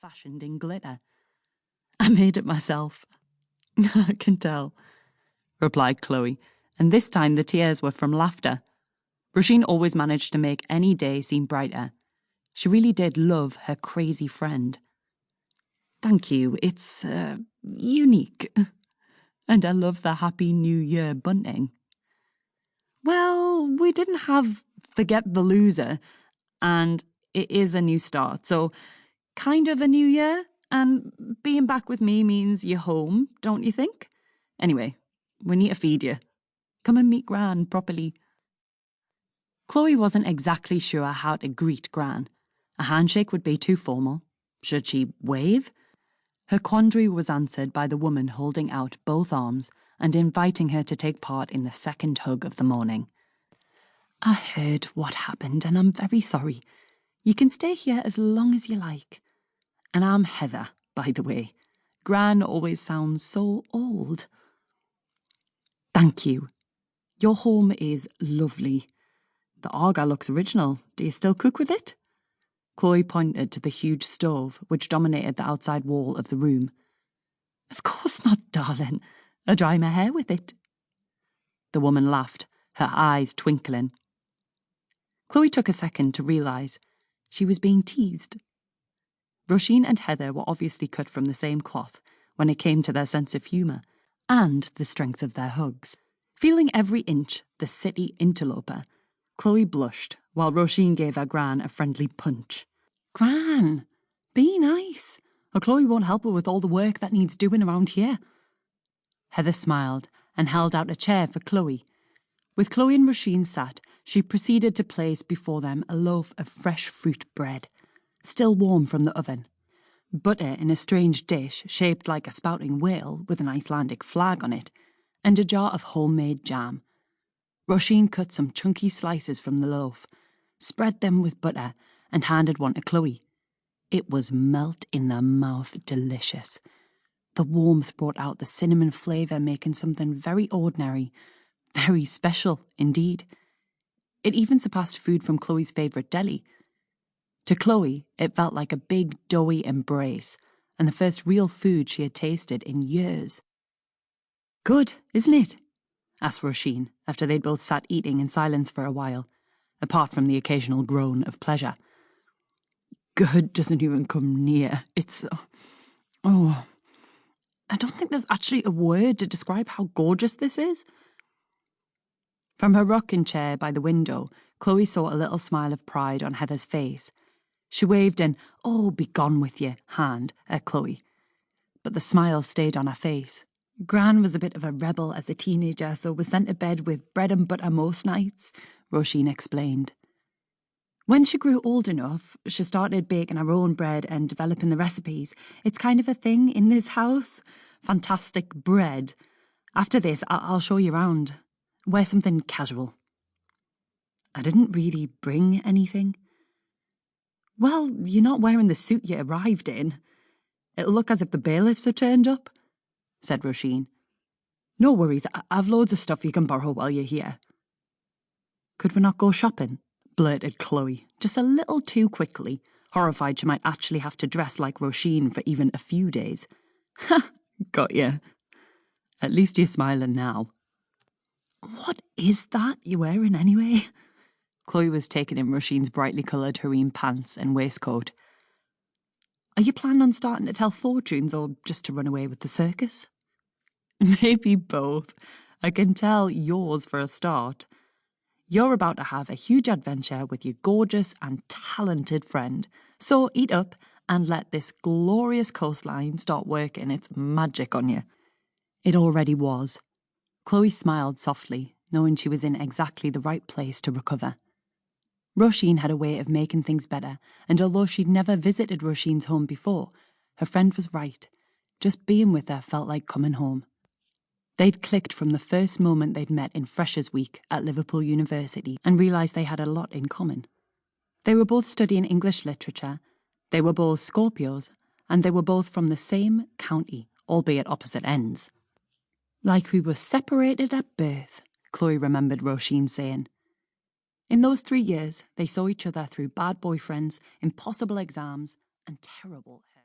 fashioned in glitter. I made it myself. I can tell, replied Chloe, and this time the tears were from laughter. Roisin always managed to make any day seem brighter. She really did love her crazy friend. Thank you, it's, unique. And I love the Happy New Year bunting. Well, we didn't have Forget the Loser, and it is a new start, so kind of a new year, and being back with me means you're home, don't you think? Anyway, we need to feed you. Come and meet Gran properly. Chloe wasn't exactly sure how to greet Gran. A handshake would be too formal. Should she wave? Her quandary was answered by the woman holding out both arms and inviting her to take part in the second hug of the morning. I heard what happened and I'm very sorry. You can stay here as long as you like. And I'm Heather, by the way. Gran always sounds so old. Thank you. Your home is lovely. The Arga looks original. Do you still cook with it? Chloe pointed to the huge stove which dominated the outside wall of the room. Of course not, darling. I dry my hair with it. The woman laughed, her eyes twinkling. Chloe took a second to realise she was being teased. Roisin and Heather were obviously cut from the same cloth when it came to their sense of humour and the strength of their hugs. Feeling every inch the city interloper, Chloe blushed while Roisin gave her Gran a friendly punch. Gran, be nice, or Chloe won't help her with all the work that needs doing around here. Heather smiled and held out a chair for Chloe. With Chloe and Roisin sat, she proceeded to place before them a loaf of fresh fruit bread, still warm from the oven, butter in a strange dish shaped like a spouting whale with an Icelandic flag on it, and a jar of homemade jam. Roisin cut some chunky slices from the loaf, spread them with butter, and handed one to Chloe. It was melt-in-the-mouth delicious. The warmth brought out the cinnamon flavour, making something very ordinary, very special indeed. It even surpassed food from Chloe's favourite deli. To Chloe, it felt like a big, doughy embrace, and the first real food she had tasted in years. Good, isn't it? Asked Roisin, after they'd both sat eating in silence for a while, apart from the occasional groan of pleasure. Good doesn't even come near. It's... oh... I don't think there's actually a word to describe how gorgeous this is. From her rocking chair by the window, Chloe saw a little smile of pride on Heather's face. She waved an, "Oh, be gone with you," hand at Chloe. But the smile stayed on her face. Gran was a bit of a rebel as a teenager, so was sent to bed with bread and butter most nights, Roisin explained. When she grew old enough, she started baking her own bread and developing the recipes. It's kind of a thing in this house. Fantastic bread. After this, I'll show you around. Wear something casual. I didn't really bring anything. Well, you're not wearing the suit you arrived in. It'll look as if the bailiffs have turned up, said Roisin. No worries, I've loads of stuff you can borrow while you're here. Could we not go shopping? Blurted Chloe, just a little too quickly, horrified she might actually have to dress like Roisin for even a few days. Ha! Got ya. At least you're smiling now. What is that you're wearing anyway? Chloe was taking in Roisin's brightly coloured harem pants and waistcoat. Are you planning on starting to tell fortunes or just to run away with the circus? Maybe both. I can tell yours for a start. You're about to have a huge adventure with your gorgeous and talented friend, so eat up and let this glorious coastline start working its magic on you. It already was. Chloe smiled softly, knowing she was in exactly the right place to recover. Roisin had a way of making things better, and although she'd never visited Roisin's home before, her friend was right. Just being with her felt like coming home. They'd clicked from the first moment they'd met in Freshers' Week at Liverpool University and realised they had a lot in common. They were both studying English literature, they were both Scorpios, and they were both from the same county, albeit opposite ends. Like we were separated at birth, Chloe remembered Roisin saying. In those 3 years, they saw each other through bad boyfriends, impossible exams, and terrible